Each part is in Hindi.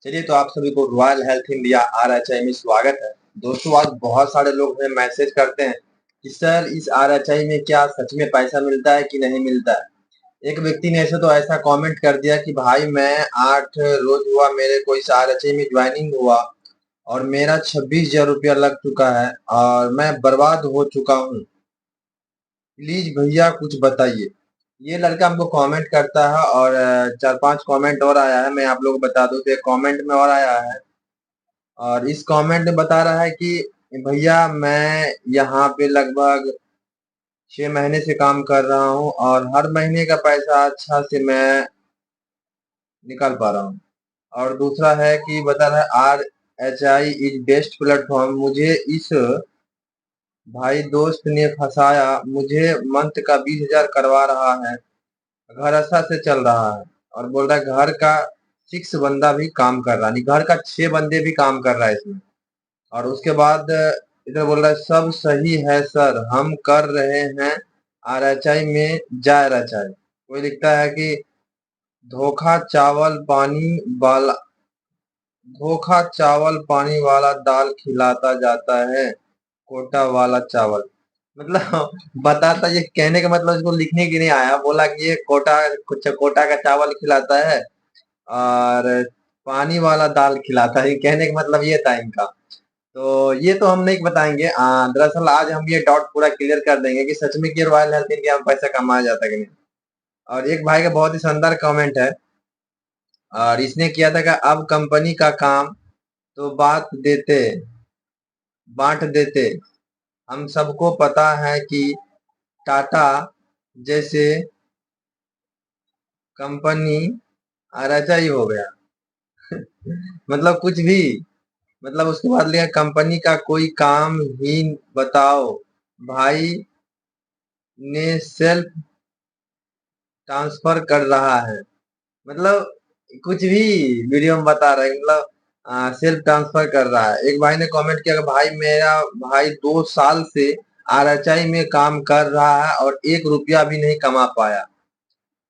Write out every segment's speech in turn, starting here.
चलिए तो आप सभी को रॉयल हेल्थ इंडिया आरएचआई में स्वागत है। दोस्तों आज बहुत सारे लोग हमें मैसेज करते हैं कि सर इस आरएचआई में क्या सच में पैसा मिलता है कि नहीं मिलता है। एक व्यक्ति ने ऐसे तो ऐसा कमेंट कर दिया कि भाई मैं 8 रोज हुआ मेरे को इस आरएचआई में ज्वाइनिंग हुआ और मेरा 26,000 रुपया लग चुका है और मैं बर्बाद हो चुका हूँ। प्लीज भैया कुछ बताइए। ये लड़का हमको कमेंट करता है और 4-5 कमेंट और आया है। मैं आप लोगों को बता दूं तो एक कमेंट में और आया है और इस कमेंट में बता रहा है कि भैया मैं यहाँ पे लगभग 6 महीने से काम कर रहा हूँ और हर महीने का पैसा अच्छा से मैं निकाल पा रहा हूँ। और दूसरा है कि बता रहा है R H I is best platform. मुझे इस भाई दोस्त ने फंसाया, मुझे मंथ का 20,000 करवा रहा है, घर अच्छा से चल रहा है और बोल रहा है घर का 6 बंदा भी काम कर रहा है, घर का 6 बंदे भी काम कर रहा है इसमें। और उसके बाद इधर बोल रहा है सब सही है सर, हम कर रहे हैं आरएचआई में जा आरएचआई। कोई लिखता है कि धोखा चावल पानी वाला धोखा चावल पानी वाला दाल खिलाता जाता है, कोटा वाला चावल। मतलब बताता, ये कहने का मतलब इसको लिखने की नहीं आया, बोला कि ये कोटा कुछ कोटा का चावल खिलाता है और पानी वाला दाल खिलाता है। कहने का मतलब ये था इनका। तो ये तो हम नहीं बताएंगे। दरअसल आज हम ये डाउट पूरा क्लियर कर देंगे कि सच में कि रॉयल हेल्थ इंडिया में पैसा कमाया जाता है कि नहीं। और एक भाई का बहुत ही शानदार कमेंट है और इसने किया था कि अब कंपनी का काम तो बांट देते। हम सबको पता है कि टाटा जैसे कंपनी आरएचआई ही हो गया। मतलब कुछ भी, मतलब उसके बाद लिया कंपनी का कोई काम ही बताओ भाई ने सेल्फ ट्रांसफर कर रहा है। मतलब कुछ भी वीडियो में बता रहे हैं, मतलब सेल्फ ट्रांसफर कर रहा है। एक भाई ने कमेंट किया कि भाई मेरा भाई 2 साल से आरएचआई में काम कर रहा है और 1 रुपया भी नहीं कमा पाया।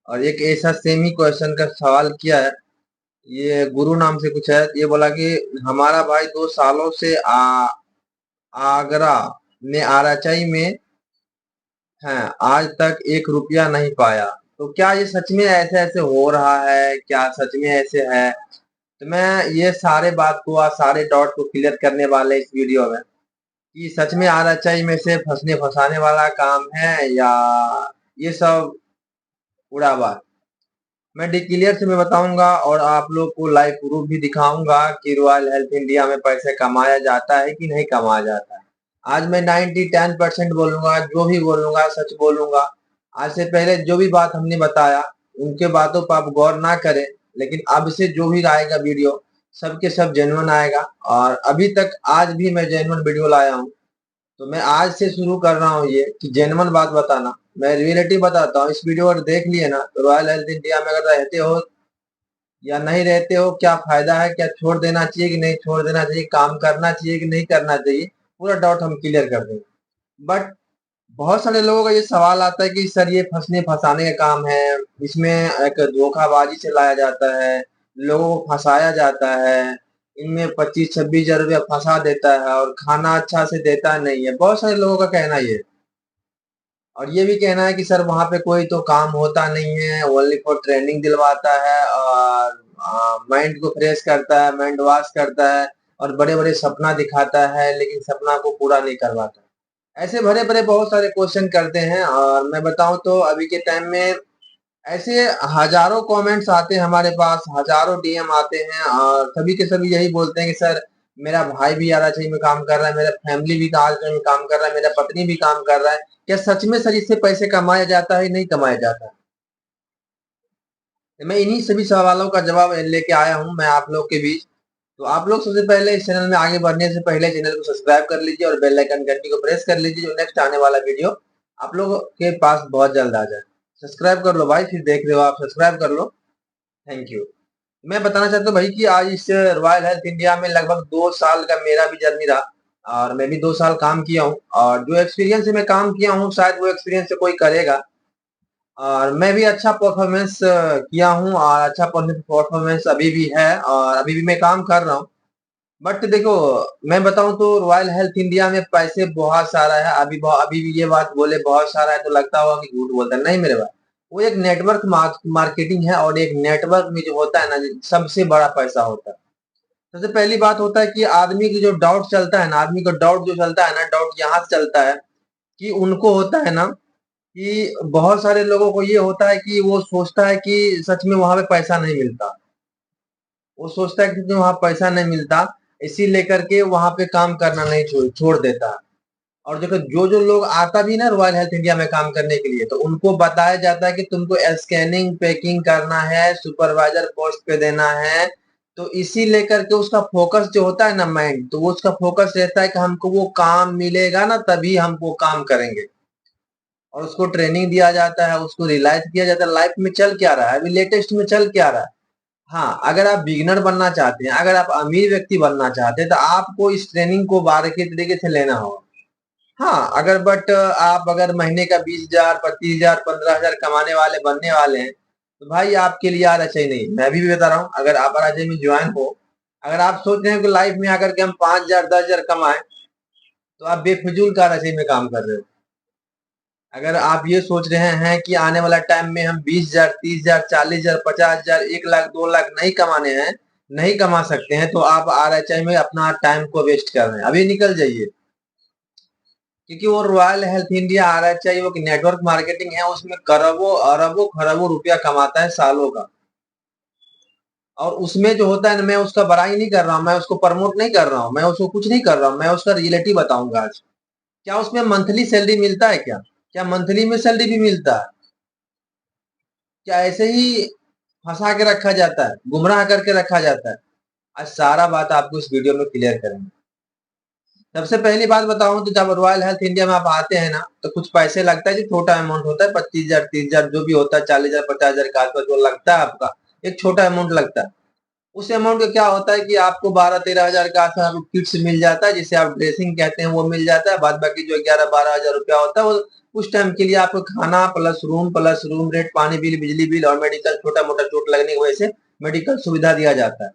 और एक ऐसा सेम ही क्वेश्चन का सवाल किया है, ये गुरु नाम से कुछ है। ये बोला कि हमारा भाई 2 सालों से आगरा ने आरएचआई में है, आज तक 1 रुपया नहीं पाया। तो क्या ये सच में ऐसे ऐसे हो रहा है, क्या सच में ऐसे है? तो मैं ये सारे बात को आज सारे डॉट को क्लियर करने वाले इस वीडियो में कि सच में आरएचआई में से फंसने फंसाने वाला काम है या ये सब उड़ा बात। मैं डिक्लेयर से मैं बताऊंगा और आप लोग को लाइव प्रूफ भी दिखाऊंगा कि रॉयल हेल्थ इंडिया में पैसे कमाया जाता है कि नहीं कमाया जाता है। आज मैं 90-10% बोलूंगा, जो भी बोलूंगा सच बोलूंगा। आज से पहले जो भी बात हमने बताया उनके बातों पर आप गौर ना करें, लेकिन अब से जो भी आएगा वीडियो सबके सब जेन्युइन आएगा। और अभी तक आज भी मैं जेन्युइन वीडियो लाया हूँ। तो मैं आज से शुरू कर रहा हूँ ये कि जेन्युइन बात बताना। मैं रियलिटी बताता हूँ। इस वीडियो अगर देख लिए ना तो रॉयल हेल्थ इंडिया में अगर रहते हो या नहीं रहते हो, क्या फायदा है, क्या छोड़ देना चाहिए कि नहीं छोड़ देना चाहिए, काम करना चाहिए कि नहीं करना चाहिए, पूरा डाउट हम क्लियर कर देंगे। बट बहुत सारे लोगों का ये सवाल आता है कि सर ये फंसने फंसाने का काम है, इसमें एक धोखाबाजी से लाया जाता है, लोगों को फंसाया जाता है, इनमें 25-26 हजार रुपया फंसा देता है और खाना अच्छा से देता नहीं है। बहुत सारे लोगों का कहना ये है। और ये भी कहना है कि सर वहां पे कोई तो काम होता नहीं है, ओनली फॉर ट्रेनिंग दिलवाता है और माइंड को फ्रेश करता है, माइंड वॉश करता है और बड़े बड़े सपना दिखाता है लेकिन सपना को पूरा नहीं करवाता। ऐसे भरे भरे बहुत सारे क्वेश्चन करते हैं। और मैं बताऊं तो अभी के टाइम में ऐसे हजारों कमेंट्स आते हैं हमारे पास, हजारों डीएम आते हैं और सभी के सभी यही बोलते हैं कि सर मेरा भाई भी आरएचआई में काम कर रहा है, मेरा फैमिली भी आरएचआई में काम कर रहा है, मेरा पत्नी भी काम कर रहा है। क्या सच में सर इससे पैसे कमाया जाता है नहीं कमाया जाता है? तो मैं इन्हीं सभी सवालों का जवाब लेके आया हूं मैं आप लोग के बीच। तो आप लोग सबसे पहले इस चैनल में आगे बढ़ने से पहले चैनल को सब्सक्राइब कर लीजिए और बेल आइकन घंटी को प्रेस कर लीजिए, जो नेक्स्ट आने वाला वीडियो आप लोगों के पास बहुत जल्द आ जाए। सब्सक्राइब कर लो भाई, फिर देख रहे हो आप, सब्सक्राइब कर लो। Thank you. मैं बताना चाहता हूँ भाई कि आज इस रॉयल हेल्थ इंडिया में लगभग 2 साल का मेरा भी जर्नी रहा और मैं भी 2 साल काम किया हूँ। और जो एक्सपीरियंस से मैं काम किया हूँ शायद वो एक्सपीरियंस से कोई करेगा। और मैं भी अच्छा परफॉर्मेंस किया हूँ और अच्छा परफॉर्मेंस अभी भी है और अभी भी मैं काम कर रहा हूँ। बट देखो, मैं बताऊं तो रॉयल हेल्थ इंडिया में पैसे बहुत सारा है। अभी भी ये बात बोले बहुत सारा है तो लगता होगा कि झूठ बोलता है। नहीं मेरे भाई, वो एक नेटवर्क मार्केटिंग है और एक नेटवर्क में जो होता है ना, सबसे बड़ा पैसा होता है। सबसे पहली बात होता है कि आदमी की जो डाउट चलता है ना, आदमी का डाउट जो चलता है ना, डाउट यहाँ से चलता है कि उनको होता है ना कि बहुत सारे लोगों को ये होता है कि वो सोचता है कि सच में वहां पे पैसा नहीं मिलता। वो सोचता है कि वहां पैसा नहीं मिलता, इसी लेकर के वहां पे काम करना नहीं छोड़ देता। और देखो, जो जो लोग आता भी ना रॉयल हेल्थ इंडिया में काम करने के लिए, तो उनको बताया जाता है कि तुमको स्कैनिंग पैकिंग करना है, सुपरवाइजर पोस्ट पे देना है। तो इसी लेकर के उसका फोकस जो होता है ना माइंड, तो वो उसका फोकस रहता है कि हमको वो काम मिलेगा ना तभी हम वो काम करेंगे। और उसको ट्रेनिंग दिया जाता है, उसको रियलाइज किया जाता है लाइफ में चल क्या रहा है, अभी लेटेस्ट में चल क्या रहा है। हाँ, अगर आप बिगिनर बनना चाहते हैं, अगर आप अमीर व्यक्ति बनना चाहते हैं, तो आपको इस ट्रेनिंग को बारीकी तरीके से लेना होगा। हाँ, अगर बट आप अगर महीने का 20,000 25,000 15,000 कमाने वाले बनने वाले हैं, तो भाई आपके लिए यार अच्छा ही नहीं। मैं भी बता रहा हूँ, अगर आप राज्य में ज्वाइन हो, अगर आप सोच रहे हो कि लाइफ में आकर के हम 5,000 10,000 कमाएं, तो आप बेफिजूल का रचे में काम कर रहे हो। अगर आप ये सोच रहे हैं कि आने वाला टाइम में हम 20,000 30,000 40,000 50,000 1 लाख 2 लाख नहीं कमाने हैं, नहीं कमा सकते हैं, तो आप आरएचआई में अपना टाइम को वेस्ट कर रहे हैं। अभी निकल जाइए, क्योंकि वो रॉयल हेल्थ इंडिया आरएचआई वो नेटवर्क मार्केटिंग है, उसमें करोड़ों अरबों खरबों रुपया कमाता है सालों का। और उसमें जो होता है ना, मैं उसका बड़ाई नहीं कर रहा हूँ, मैं उसको प्रमोट नहीं कर रहा हूँ, मैं उसको कुछ नहीं कर रहा हूँ, मैं उसका रियलिटी बताऊंगा आज। क्या उसमें मंथली सैलरी मिलता है क्या? क्या मंथली में सैलरी भी मिलता है? क्या ऐसे ही फंसा के रखा जाता है, गुमराह करके रखा जाता है? आज सारा बात आपको इस वीडियो में क्लियर करेंगे। सबसे पहली बात बताऊं तो जब रॉयल हेल्थ इंडिया में आप आते हैं ना, तो कुछ पैसे लगता है, जो छोटा अमाउंट होता है, 25,000 30,000 जो भी होता है, 40,000 50,000 के आसपास जो लगता है आपका, एक छोटा अमाउंट लगता है। उस अमाउंट का क्या होता है कि आपको 12-13,000 का आसपास आपको किट्स मिल जाता है, जिसे आप ड्रेसिंग कहते हैं, वो मिल जाता है। बाद बाकी जो 11-12,000 रुपया होता है, वो उस टाइम के लिए आपको खाना प्लस रूम रेंट, पानी बिल, बिजली बिल और मेडिकल, छोटा मोटा चोट लगने की वजह से मेडिकल सुविधा दिया जाता है।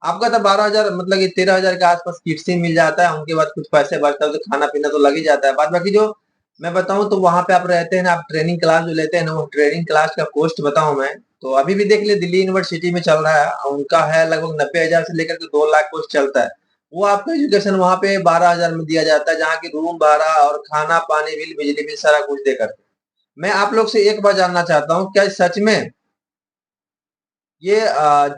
आपका तो 12,000 मतलब कि 13,000 के आसपास किट्स ही मिल जाता है। उनके बाद कुछ पैसे बचता है तो खाना पीना तो लग ही जाता है। बाद बाकी जो मैं बताऊं तो वहां पे आप रहते हैं ना, आप ट्रेनिंग क्लास जो लेते हैं ना, वो ट्रेनिंग क्लास का कॉस्ट बताऊं मैं, तो अभी भी देख ले, दिल्ली यूनिवर्सिटी में चल रहा है, उनका है लगभग 90,000 से लेकर के 2 लाख कॉस्ट चलता है। वो आपका एजुकेशन वहां पे 12,000 में दिया जाता है, जहाँ की रूम भाड़ा और खाना पानी बिल बिजली बिल सारा कुछ देकर। मैं आप लोग से एक बार जानना चाहता हूँ, क्या सच में ये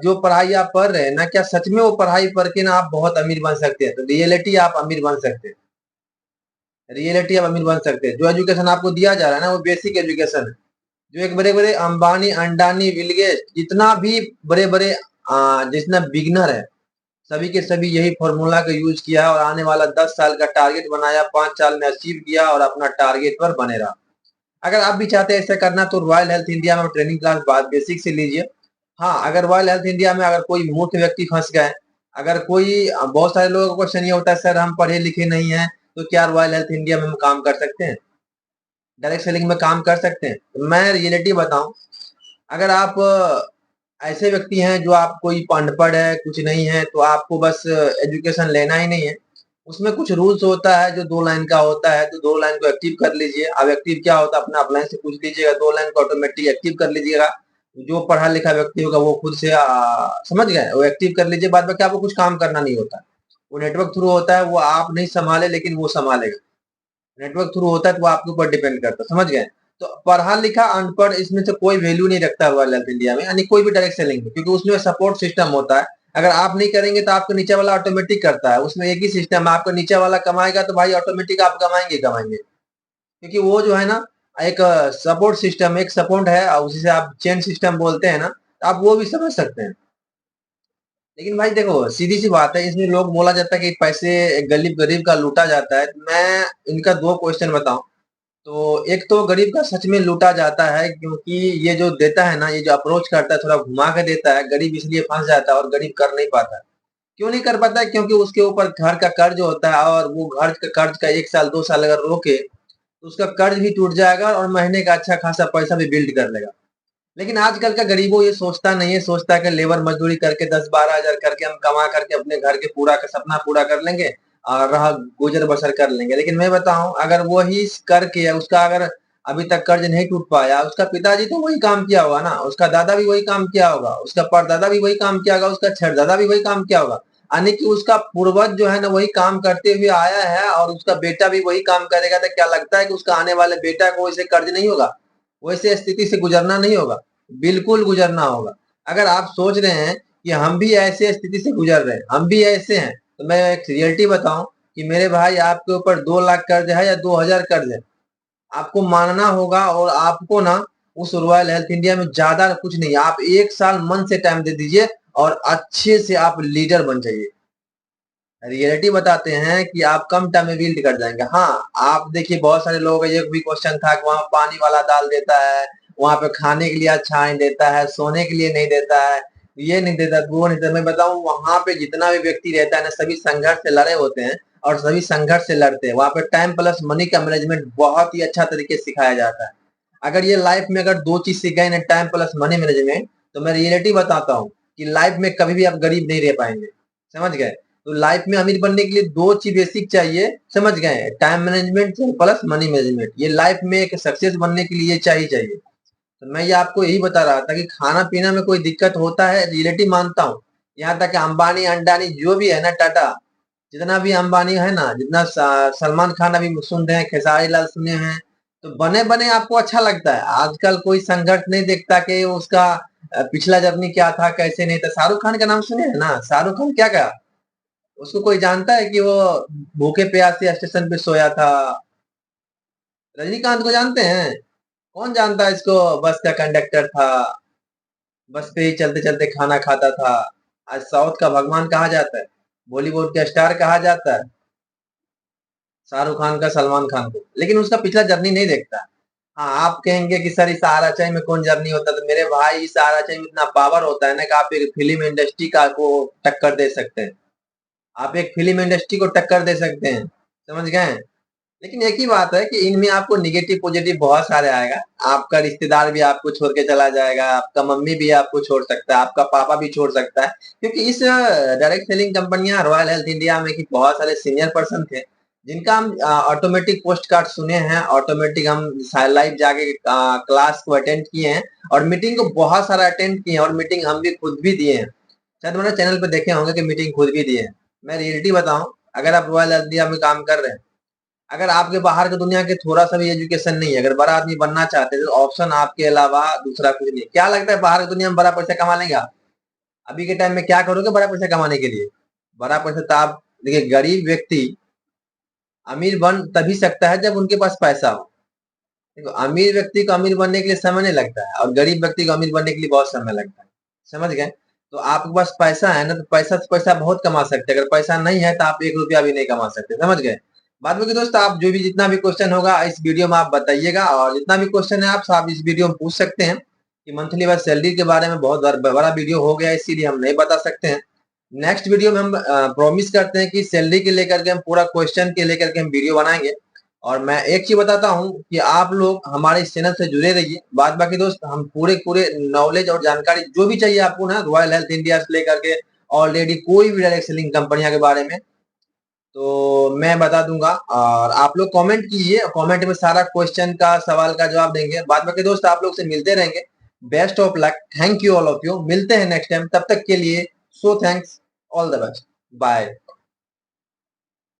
जो पढ़ाई आप पढ़ रहे हैं ना, क्या सच में वो पढ़ाई पढ़ के ना आप बहुत अमीर बन सकते हैं? तो रियलिटी आप अमीर बन सकते हैं, रियलिटी आप अमीर बन सकते हैं। जो एजुकेशन आपको दिया जा रहा है ना, वो बेसिक एजुकेशन है। जो एक बड़े बड़े अंबानी अंडानी बिल गेट्स जितना भी बड़े बड़े जितना बिगनर है, सभी के सभी यही फॉर्मूला का यूज किया है और आने वाला 10 साल का टारगेट बनाया, 5 साल में अचीव किया और अपना टारगेट पर बने रहा। अगर आप भी चाहते हैं ऐसा करना, तो रॉयल हेल्थ इंडिया में ट्रेनिंग क्लास बाद बेसिक से लीजिए। हाँ, अगर रॉयल हेल्थ इंडिया में अगर कोई मूर्ख व्यक्ति फंस गए, अगर कोई बहुत सारे लोगों को क्वेश्चन ये होता है, सर हम पढ़े लिखे नहीं हैं, तो क्या रॉयल हेल्थ इंडिया में हम काम कर सकते हैं, डायरेक्ट सेलिंग में काम कर सकते हैं? तो मैं रियलिटी बताऊं, अगर आप ऐसे व्यक्ति हैं जो आप कोई अनपढ़ है, कुछ नहीं है, तो आपको बस एजुकेशन लेना ही नहीं है। उसमें कुछ रूल्स होता है जो 2 लाइन का होता है, तो 2 लाइन को एक्टिव कर लीजिए। अब एक्टिव क्या होता है, अपना अपलाइन से पूछ लीजिएगा, 2 लाइन को ऑटोमेटिक एक्टिव कर लीजिएगा। जो पढ़ा लिखा व्यक्ति होगा वो खुद से समझ गए, वो एक्टिव कर लीजिए। बाद में क्या, आपको कुछ काम करना नहीं होता, वो नेटवर्क थ्रू होता है, वो आप नहीं संभाले लेकिन वो संभालेगा। नेटवर्क थ्रू होता है तो वो आपके ऊपर डिपेंड करता है, समझ गए? तो पढ़ा लिखा अनपढ़ इसमें से कोई वैल्यू नहीं रखता रॉयल हेल्थ इंडिया में, यानी कोई भी डायरेक्ट सेलिंग में, क्योंकि उसमें सपोर्ट सिस्टम होता है। अगर आप नहीं करेंगे तो आपको नीचे वाला ऑटोमेटिक करता है। उसमें एक ही सिस्टम है, आपको नीचे वाला कमाएगा तो भाई ऑटोमेटिक आप कमाएंगे कमाएंगे, क्योंकि वो जो है ना, एक सपोर्ट सिस्टम, एक सपोर्ट है, और उसी से आप चेन सिस्टम बोलते हैं ना, तो आप वो भी समझ सकते हैं। लेकिन भाई देखो, सीधी सी बात है, इसमें लोग बोला जाता है कि पैसे गरीब गरीब का लूटा जाता है। तो मैं इनका दो क्वेश्चन बताऊं, तो एक तो गरीब का सच में लूटा जाता है, क्योंकि ये जो देता है ना, ये जो अप्रोच करता है, थोड़ा घुमा के देता है, गरीब इसलिए फंस जाता है और गरीब कर नहीं पाता है। क्यों नहीं कर पाता है? क्योंकि उसके ऊपर घर का कर्ज होता है, और वो घर का कर्ज का 1 साल 2 साल अगर रोके, तो उसका कर्ज भी टूट जाएगा और महीने का अच्छा खासा पैसा भी बिल्ड कर लेगा। लेकिन आजकल का गरीबों ये सोचता नहीं है, सोचता है कि लेबर मजदूरी करके 10-12 हजार करके हम कमा करके अपने घर के पूरा का सपना पूरा कर लेंगे और रहा गुजर बसर कर लेंगे। लेकिन मैं बताऊं, अगर वही करके उसका अगर अभी तक कर्ज नहीं टूट पाया, उसका पिताजी तो वही काम किया होगा ना, उसका दादा भी वही काम किया होगा, उसका परदादा भी वही काम किया होगा, उसका छठदादा भी वही काम किया होगा। यानी कि उसका पूर्वज जो है ना वही काम करते हुए आया है और उसका बेटा भी वही काम करेगा। तो क्या लगता है कि उसका आने वाले बेटा को वैसे कर्ज नहीं होगा, वैसे स्थिति से गुजरना नहीं होगा? बिल्कुल गुजरना होगा। अगर आप सोच रहे हैं कि हम भी ऐसे स्थिति से गुजर रहे हैं, हम भी ऐसे हैं, तो मैं एक रियलिटी बताऊं कि मेरे भाई आपके ऊपर 2 लाख कर्ज है या 2 हजार कर्ज है, आपको मानना होगा और आपको ना उस रॉयल हेल्थ इंडिया में ज्यादा कुछ नहीं, आप 1 साल मन से टाइम दे दीजिए और अच्छे से आप लीडर बन जाइए। रियलिटी बताते हैं कि आप कम टाइम में बिल्ड कर जाएंगे। हाँ, आप देखिए बहुत सारे लोगों का ये भी क्वेश्चन था कि वहां पानी वाला डाल देता है, वहां पे खाने के लिए अच्छा नहीं देता है, सोने के लिए नहीं देता है, ये नहीं देता, वो नहीं देता। मैं बताऊं, वहां पे जितना भी व्यक्ति रहता है ना, सभी संघर्ष से लड़े होते हैं और सभी संघर्ष से लड़ते हैं। वहां पे टाइम प्लस मनी का मैनेजमेंट बहुत ही अच्छा तरीके से सिखाया जाता है। अगर ये लाइफ में अगर 2 चीज सीख गए ना, टाइम प्लस मनी मैनेजमेंट, तो मैं रियलिटी बताता हूँ कि लाइफ में कभी भी आप गरीब नहीं रह पाएंगे। समझ गए? तो लाइफ में अमीर बनने के लिए 2 चीज बेसिक चाहिए, समझ गए? Time management plus money management. ये लाइफ में एक सक्सेस बनने के लिए चाहिए। तो मैं ये आपको यही बता रहा था कि खाना पीना में कोई दिक्कत होता है, रियलिटी मानता हूँ। यहाँ तक कि अंबानी अंडानी जो भी है ना, टाटा, जितना भी अंबानी है ना, जितना सलमान खान अभी सुन रहे हैं, खेसारी लाल सुने हैं, तो बने बने आपको अच्छा लगता है। आजकल कोई संघर्ष नहीं देखता कि उसका पिछला जर्नी क्या था, कैसे नहीं था। शाहरुख खान का नाम सुने हैं ना? शाहरुख खान क्या क्या, उसको कोई जानता है कि वो भूखे प्यासे स्टेशन पे सोया था? रजनीकांत को जानते हैं? कौन जानता है इसको? बस का कंडक्टर था, बस पे ही चलते चलते खाना खाता था। आज साउथ का भगवान कहा जाता है, बॉलीवुड का स्टार कहा जाता है शाहरुख खान का, सलमान खान को, लेकिन उसका पिछला जर्नी नहीं देखता। हाँ, आप कहेंगे कि सर इस आराचाई में कौन जर्नी होता, तो मेरे भाई इस आराचाई में इतना पावर होता है ना कि आप एक फिल्म इंडस्ट्री का को टक्कर दे सकते हैं। आप एक फिल्म इंडस्ट्री को टक्कर दे सकते हैं। समझ गए? लेकिन एक ही बात है कि इनमें आपको निगेटिव पॉजिटिव बहुत सारे आएगा। आपका रिश्तेदार भी आपको छोड़ के चला जाएगा, आपका मम्मी भी आपको छोड़ सकता है, आपका पापा भी छोड़ सकता है, क्योंकि इस डायरेक्ट सेलिंग कंपनियां रॉयल हेल्थ इंडिया में की बहुत सारे सीनियर पर्सन थे जिनका हम ऑटोमेटिक पोस्ट कार्ड सुने हैं, ऑटोमेटिक हम लाइव जाके क्लास को अटेंड किए हैं और मीटिंग को बहुत सारा अटेंड किए हैं और मीटिंग हम भी खुद भी दिए हैं। शायद मैंने चैनल पे देखे होंगे कि मीटिंग खुद भी दिए हैं। मैं रियलिटी बताऊं, अगर आप रॉयल हेल्थ इंडिया में काम कर रहे हैं, अगर आपके बाहर की दुनिया के थोड़ा सा भी एजुकेशन नहीं है, अगर बड़ा आदमी बनना चाहते हैं, तो ऑप्शन आपके अलावा दूसरा कुछ नहीं है। क्या लगता है बाहर की दुनिया में बड़ा पैसा कमा लेंगे आप? अभी के टाइम में क्या करोगे बड़ा पैसा कमाने के लिए? बड़ा पैसा तो आप देखिए, गरीब व्यक्ति अमीर बन तभी सकता है जब उनके पास पैसा हो। देखो, अमीर व्यक्ति को अमीर बनने के लिए समय नहीं लगता है और गरीब व्यक्ति को अमीर बनने के लिए बहुत समय लगता है। समझ गए? तो आपके पास पैसा है ना, तो पैसा से पैसा बहुत कमा सकते हैं। अगर पैसा नहीं है तो आप 1 रुपया भी नहीं कमा सकते। समझ गए? बाद में दोस्त, आप जो भी जितना भी क्वेश्चन होगा इस वीडियो में आप बताइएगा, और जितना भी क्वेश्चन है आप इस वीडियो में पूछ सकते हैं। कि मंथली बस सैलरी के बारे में बहुत बड़ा वीडियो हो गया, इसीलिए हम नहीं बता सकते हैं। नेक्स्ट वीडियो में हम प्रॉमिस करते हैं कि सैलरी के लेकर के हम पूरा क्वेश्चन के लेकर के हम वीडियो बनाएंगे। और मैं एक चीज बताता हूँ कि आप लोग हमारे इस चैनल से जुड़े रहिए। बाद बाकी दोस्त, हम पूरे पूरे नॉलेज और जानकारी जो भी चाहिए आपको ना रॉयल हेल्थ इंडिया से लेकर के ऑलरेडी कोई भी डायरेक्ट सेलिंग कंपनियां के बारे में, तो मैं बता दूंगा। और आप लोग कमेंट कीजिए, कमेंट में सारा क्वेश्चन का सवाल का जवाब देंगे। बाद बाकी दोस्त, आप लोग से मिलते रहेंगे। Best of luck, thank you all of you, मिलते हैं नेक्स्ट टाइम, तब तक के लिए so thanks, all the best, bye.